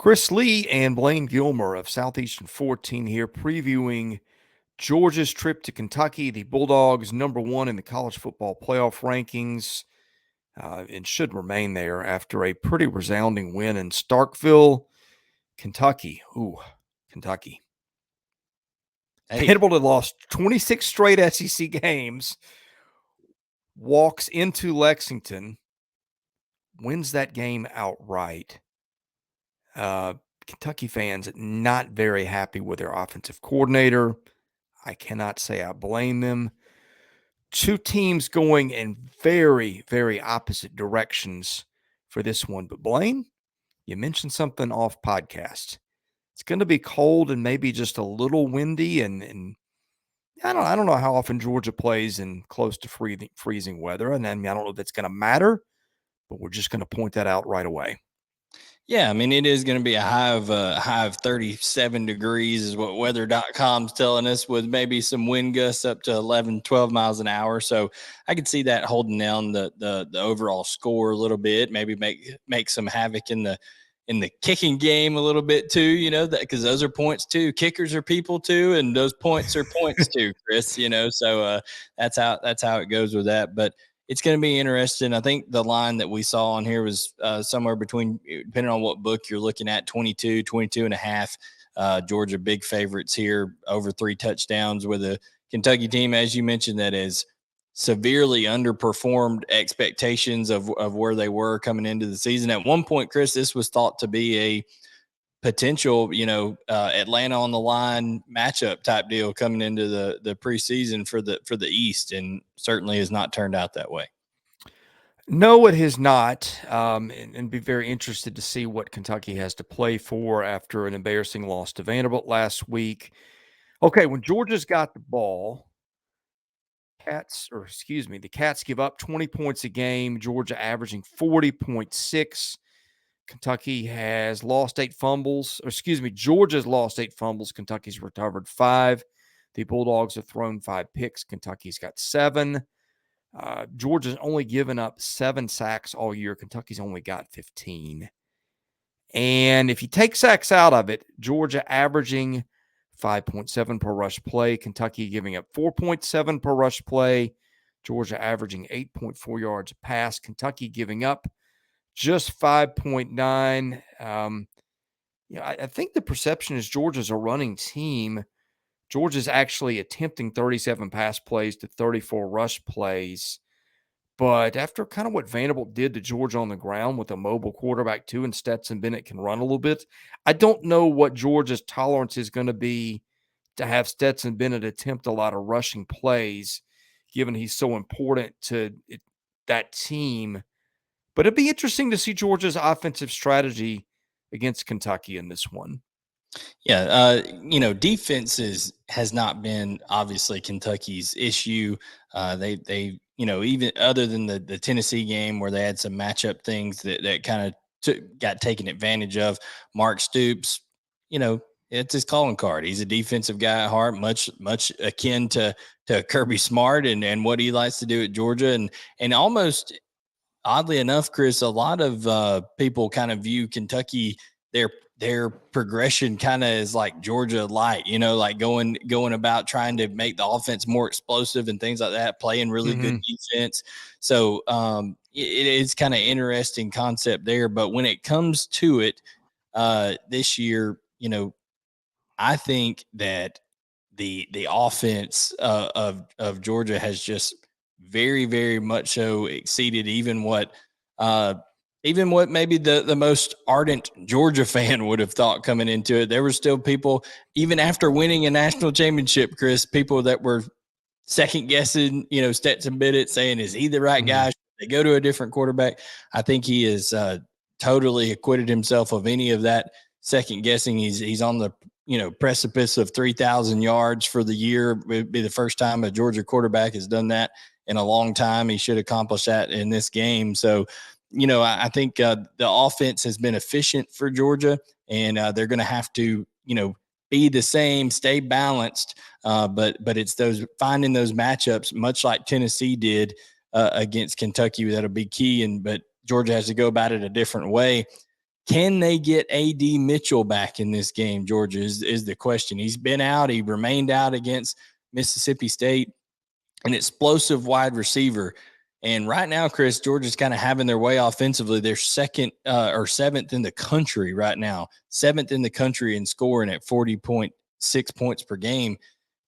Chris Lee and Blayne Gilmer of Southeastern 14 here previewing Georgia's trip to Kentucky. The Bulldogs #1 in the college football playoff rankings and should remain there after a pretty resounding win in Starkville, Kentucky. Kentucky. Hey. Vanderbilt had lost 26 straight SEC games, walks into Lexington, wins that game outright. Kentucky fans not very happy with their offensive coordinator. I cannot say I blame them. Two teams going in very, very opposite directions for this one. But Blayne, you mentioned something off podcast. It's going to be cold and maybe just a little windy, and I don't know how often Georgia plays in close to freezing weather, and I don't know if that's going to matter, but we're just going to point that out right away. Yeah, I mean, it is going to be a high of 37 degrees is what weather.com's telling us, with maybe some wind gusts up to 11, 12 miles an hour. So I could see that holding down the overall score a little bit, maybe make some havoc in the kicking game a little bit too, that because those are points too. Kickers are people too, and those points are points too, Chris, so that's how it goes with that. But it's going to be interesting. I think the line that we saw on here was somewhere between, depending on what book you're looking at, 22 and a half. Georgia big favorites here, over 3 touchdowns, with a Kentucky team, as you mentioned, that is severely underperformed expectations of where they were coming into the season. At one point, Chris, this was thought to be a potential, Atlanta on the line matchup type deal coming into the preseason for the East, and certainly has not turned out that way. No, it has not, and be very interested to see what Kentucky has to play for after an embarrassing loss to Vanderbilt last week. Okay, when Georgia's got the ball, the Cats give up 20 points a game, Georgia averaging 40.6. Kentucky has lost 8 fumbles. Georgia's lost 8 fumbles. Kentucky's recovered 5. The Bulldogs have thrown 5 picks. Kentucky's got 7. Georgia's only given up 7 sacks all year. Kentucky's only got 15. And if you take sacks out of it, Georgia averaging 5.7 per rush play. Kentucky giving up 4.7 per rush play. Georgia averaging 8.4 yards a pass. Kentucky giving up just 5.9. I think the perception is Georgia's a running team. Georgia's actually attempting 37 pass plays to 34 rush plays. But after kind of what Vanderbilt did to Georgia on the ground with a mobile quarterback too, and Stetson Bennett can run a little bit, I don't know what Georgia's tolerance is going to be to have Stetson Bennett attempt a lot of rushing plays, given he's so important to that team. But it'd be interesting to see Georgia's offensive strategy against Kentucky in this one. Yeah, defenses has not been obviously Kentucky's issue. They even other than the Tennessee game where they had some matchup things that kind of got taken advantage of. Mark Stoops, it's his calling card. He's a defensive guy at heart, much akin to Kirby Smart and what he likes to do at Georgia, and almost oddly enough, Chris, a lot of people kind of view Kentucky, their progression kind of is like Georgia light, like going about trying to make the offense more explosive and things like that, playing really good defense. So it is kind of interesting concept there. But when it comes to it this year, I think that the offense of Georgia has just very, very much so exceeded even what maybe the most ardent Georgia fan would have thought coming into it. There were still people, even after winning a national championship, Chris, people that were second guessing, Stetson Bennett, saying, is he the right guy? Should they go to a different quarterback? I think he has totally acquitted himself of any of that second guessing. He's on the precipice of 3,000 yards for the year. It'd be the first time a Georgia quarterback has done that in a long time. He should accomplish that in this game. So, I think the offense has been efficient for Georgia, and they're going to have to, be the same, stay balanced. But it's finding those matchups, much like Tennessee did against Kentucky, that'll be key. But Georgia has to go about it a different way. Can they get A.D. Mitchell back in this game, Georgia, is the question. He's been out. He remained out against Mississippi State, an explosive wide receiver. And right now, Chris, Georgia's kind of having their way offensively. They're second or seventh in the country right now, seventh in the country in scoring at 40.6 points per game.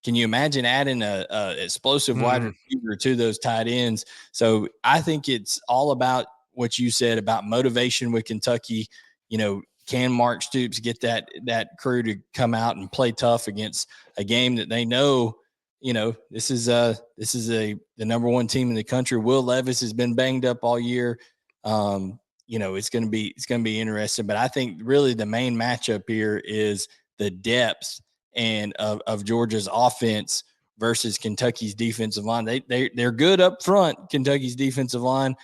Can you imagine adding a explosive wide receiver to those tight ends? So I think it's all about what you said about motivation with Kentucky. You know, can Mark Stoops get that crew to come out and play tough against a game that they know, you know, this is the number one team in the country. Will Levis has been banged up all year. You know, it's going to be interesting, but I think really the main matchup here is the depth and of Georgia's offense versus Kentucky's defensive line. They're good up front, Kentucky's defensive line,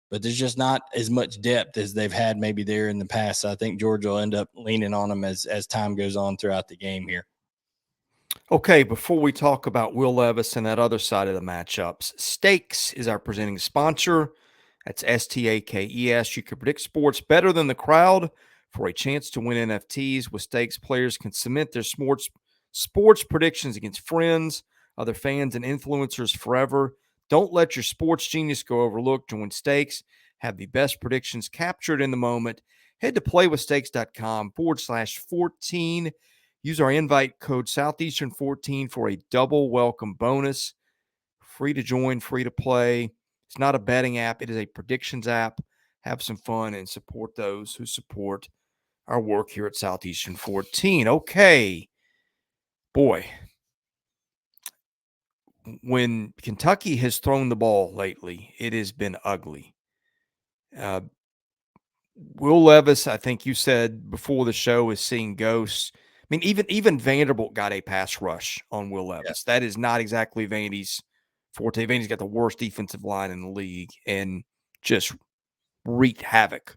but there's just not as much depth as they've had maybe there in the past. So I think Georgia will end up leaning on them as time goes on throughout the game here. Okay, before we talk about Will Levis and that other side of the matchups, Stakes is our presenting sponsor. That's STAKES. You can predict sports better than the crowd. For a chance to win NFTs with Stakes, players can submit their sports predictions against friends, other fans, and influencers forever. Don't let your sports genius go overlooked. Join Stakes. Have the best predictions captured in the moment. Head to playwithstakes.com/14. Use our invite code Southeastern 14 for a double welcome bonus. Free to join, free to play. It's not a betting app. It is a predictions app. Have some fun and support those who support our work here at Southeastern 14. Okay. Boy, when Kentucky has thrown the ball lately, it has been ugly. Will Levis, I think you said before the show, is seeing ghosts. I mean, even Vanderbilt got a pass rush on Will Levis. Yeah. That is not exactly Vandy's forte. Vandy's got the worst defensive line in the league and just wreaked havoc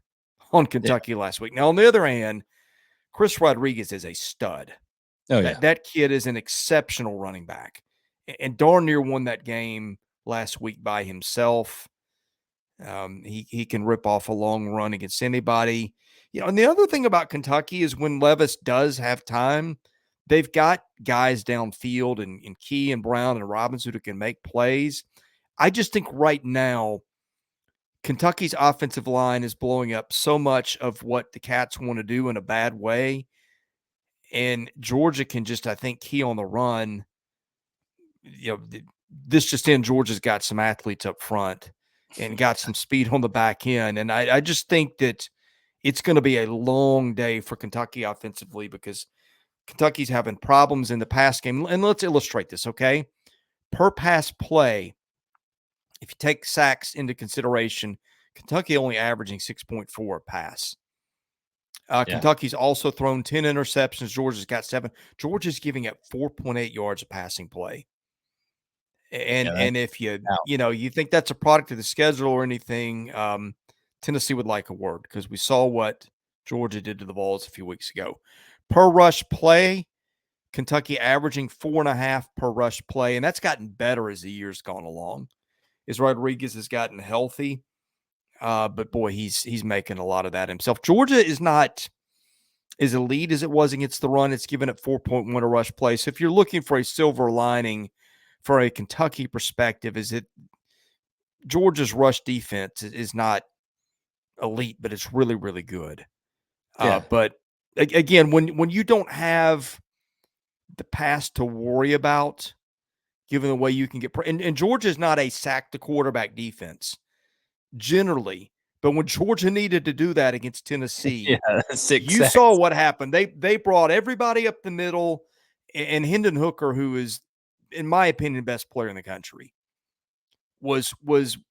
on Kentucky last week. Now, on the other hand, Chris Rodriguez is a stud. That kid is an exceptional running back and darn near won that game last week by himself. He can rip off a long run against anybody. You know, and the other thing about Kentucky is when Levis does have time, they've got guys downfield and Key and Brown and Robinson who can make plays. I just think right now, Kentucky's offensive line is blowing up so much of what the Cats want to do in a bad way. And Georgia can just, I think, key on the run. You know, this just in, Georgia's got some athletes up front and got some speed on the back end. And I just think that it's going to be a long day for Kentucky offensively because Kentucky's having problems in the pass game. And let's illustrate this, okay? Per pass play, if you take sacks into consideration, Kentucky only averaging 6.4 a pass. Kentucky's also thrown 10 interceptions. Georgia's got 7. Georgia's giving up 4.8 yards of passing play. And if you think that's a product of the schedule or anything, Tennessee would like a word because we saw what Georgia did to the Vols a few weeks ago. Per rush play, Kentucky averaging 4.5 per rush play, and that's gotten better as the year's gone along. As Rodriguez has gotten healthy, but boy, he's making a lot of that himself. Georgia is not as elite as it was against the run. It's given it 4.1 a rush play. So if you're looking for a silver lining for a Kentucky perspective, is it Georgia's rush defense is not elite, but it's really, really good. But again, when you don't have the pass to worry about, given the way you can get and Georgia's not a sack the quarterback defense generally, but when Georgia needed to do that against Tennessee, you saw what happened. They brought everybody up the middle, and Hendon Hooker, who is, in my opinion, best player in the country, was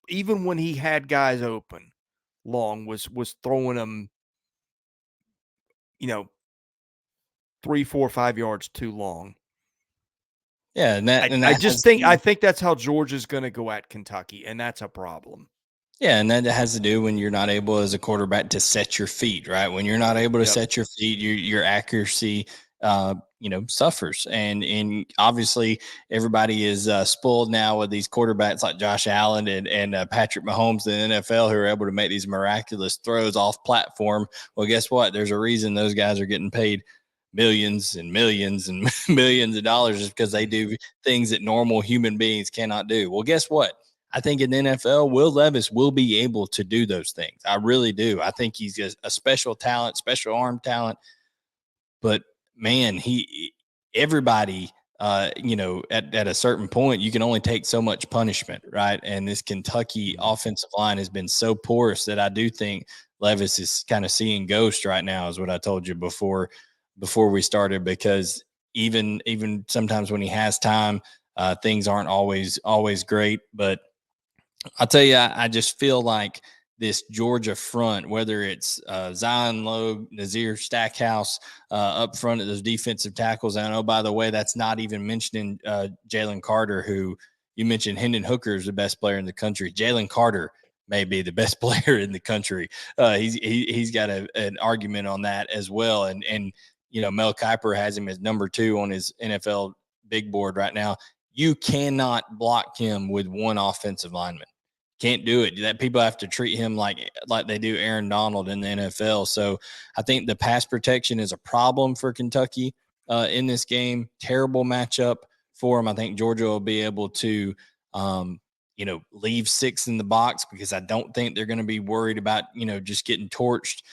even when he had guys open long, was throwing them, 3, 4, 5 yards too long. Yeah, I think that's how Georgia's going to go at Kentucky, and that's a problem. Yeah, and that has to do when you're not able as a quarterback to set your feet, right? When you're not able to set your feet, your accuracy suffers. And obviously everybody is spoiled now with these quarterbacks like Josh Allen and Patrick Mahomes in the NFL who are able to make these miraculous throws off platform. Well, guess what? There's a reason those guys are getting paid millions and millions and millions of dollars just because they do things that normal human beings cannot do. Well, guess what? I think in the NFL, Will Levis will be able to do those things. I really do. I think he's a special talent, special arm talent. But man, everybody, at a certain point, you can only take so much punishment, right? And this Kentucky offensive line has been so porous that I do think Levis is kind of seeing ghosts right now, is what I told you before we started, because even sometimes when he has time, things aren't always great. But I'll tell you, I just feel like this Georgia front, whether it's Zion Logue, Nazir Stackhouse up front of those defensive tackles. And I know, by the way, that's not even mentioning Jalen Carter, who you mentioned. Hendon Hooker is the best player in the country. Jalen Carter may be the best player in the country. He's got an argument on that as well. And Mel Kiper has him as number 2 on his NFL big board right now. You cannot block him with one offensive lineman. Can't do it. That people have to treat him like they do Aaron Donald in the NFL. So I think the pass protection is a problem for Kentucky in this game. Terrible matchup for him. I think Georgia will be able to, leave 6 in the box, because I don't think they're going to be worried about, just getting torched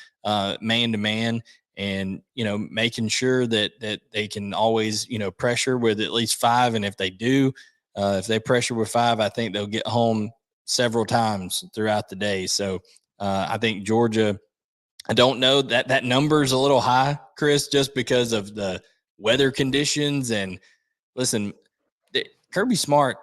man to man, and, making sure that they can always, pressure with at least 5. And if they do, if they pressure with 5, I think they'll get home several times throughout the day. So I think Georgia, I don't know, that number is a little high, Chris, just because of the weather conditions. And listen, Kirby Smart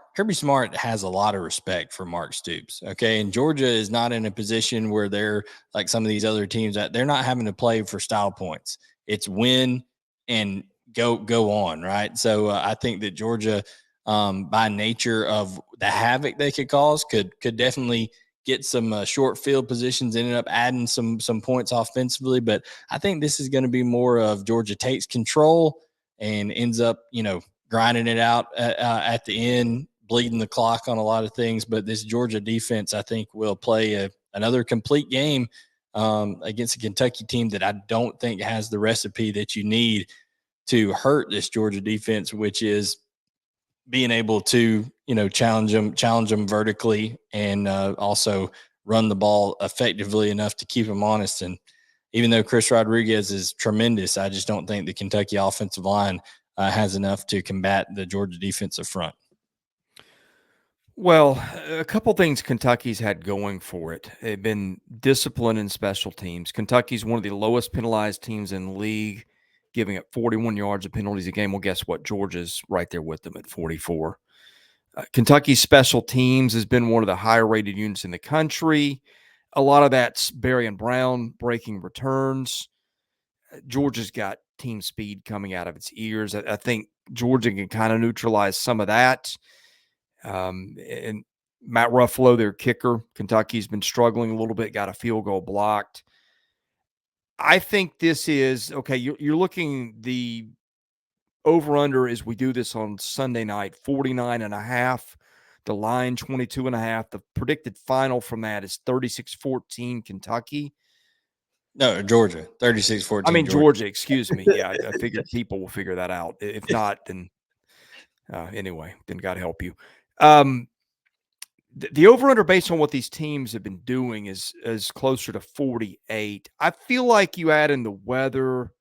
has a lot of respect for Mark Stoops. Okay. And Georgia is not in a position where they're like some of these other teams that they're not having to play for style points. It's win and go on. Right. So I think that Georgia, by nature of the havoc they could cause, could definitely get some short field positions, ended up adding some points offensively. But I think this is going to be more of Georgia takes control and ends up, grinding it out at the end, bleeding the clock on a lot of things. But this Georgia defense, I think, will play another complete game against a Kentucky team that I don't think has the recipe that you need to hurt this Georgia defense, which is being able to, challenge them vertically, and also run the ball effectively enough to keep them honest. And even though Chris Rodriguez is tremendous, I just don't think the Kentucky offensive line has enough to combat the Georgia defensive front. Well, a couple things Kentucky's had going for it. They've been disciplined in special teams. Kentucky's one of the lowest penalized teams in the league, giving up 41 yards of penalties a game. Well, guess what? Georgia's right there with them at 44. Kentucky's special teams has been one of the higher rated units in the country. A lot of that's Barry and Brown breaking returns. Georgia's got team speed coming out of its ears. I think Georgia can kind of neutralize some of that. And Matt Ruffalo, their kicker, Kentucky's been struggling a little bit, got a field goal blocked. I think this is, okay, you're looking the over-under as we do this on Sunday night, 49.5. The line, 22.5. The predicted final from that is 36-14 Kentucky. No, Georgia, 36-14. I mean, Georgia, excuse me. Yeah, I figured people will figure that out. If not, then anyway, then God help you. The over-under based on what these teams have been doing is closer to 48. I feel like you add in the weather,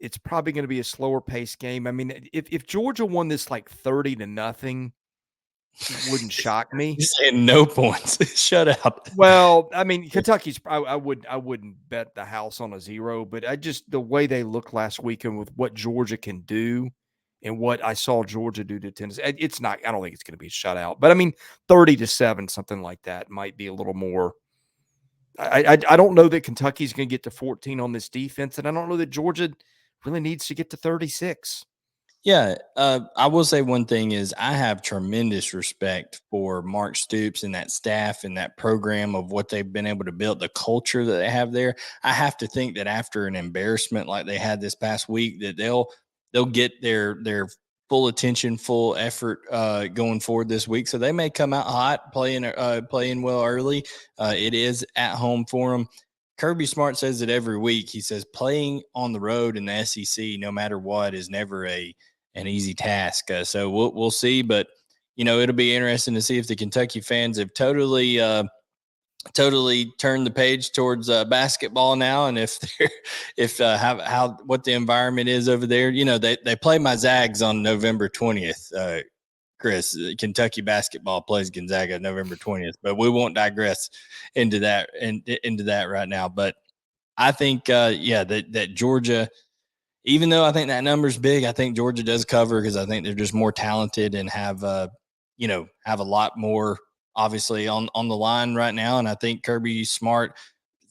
it's probably going to be a slower pace game. I mean, if Georgia won this like 30-0, it wouldn't shock me. You're saying no points. Shut out. Well, I mean, Kentucky's. I wouldn't bet the house on a 0, but the way they looked last weekend with what Georgia can do, and what I saw Georgia do to Tennessee, it's not. I don't think it's going to be a shutout, but I mean, 30-7, something like that, might be a little more. I don't know that Kentucky's going to get to 14 on this defense, and I don't know that Georgia really needs to get to 36. Yeah, I will say one thing is I have tremendous respect for Mark Stoops and that staff and that program of what they've been able to build, the culture that they have there. I have to think that after an embarrassment like they had this past week, that they'll they'll get their full attention, full effort going forward this week. So they may come out hot, playing well early. It is at home for them. Kirby Smart says it every week. He says playing on the road in the SEC, no matter what, is never an easy task. So we'll see, but it'll be interesting to see if the Kentucky fans have totally turned the page towards basketball now, and what the environment is over there. They play my Zags on November 20th. Chris, Kentucky basketball plays Gonzaga November 20th, but we won't digress into that right now. But I think, that Georgia, even though I think that number's big, I think Georgia does cover because I think they're just more talented and have a lot more obviously on the line right now. And I think Kirby Smart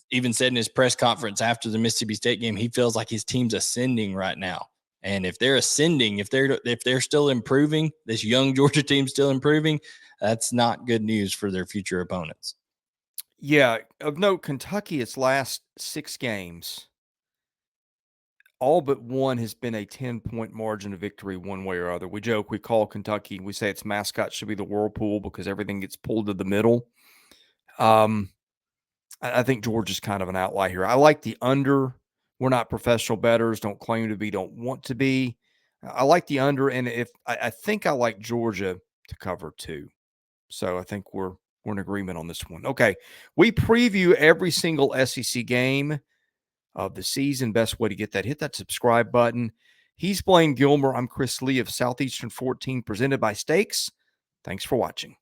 even said in his press conference after the Mississippi State game, he feels like his team's ascending right now. And if they're ascending, if they're still improving, this young Georgia team's still improving, that's not good news for their future opponents. Yeah, of note, Kentucky, its last 6 games, all but one has been a 10-point margin of victory one way or other. We joke, we call Kentucky, we say its mascot should be the whirlpool because everything gets pulled to the middle. I think Georgia's kind of an outlier here. I like the under. We're not professional bettors, don't claim to be, don't want to be. I like the under, and I think I like Georgia to cover too. So I think we're in agreement on this one. Okay, we preview every single SEC game of the season. Best way to get that, hit that subscribe button. He's Blayne Gilmer. I'm Chris Lee of Southeastern 14, presented by Stakes. Thanks for watching.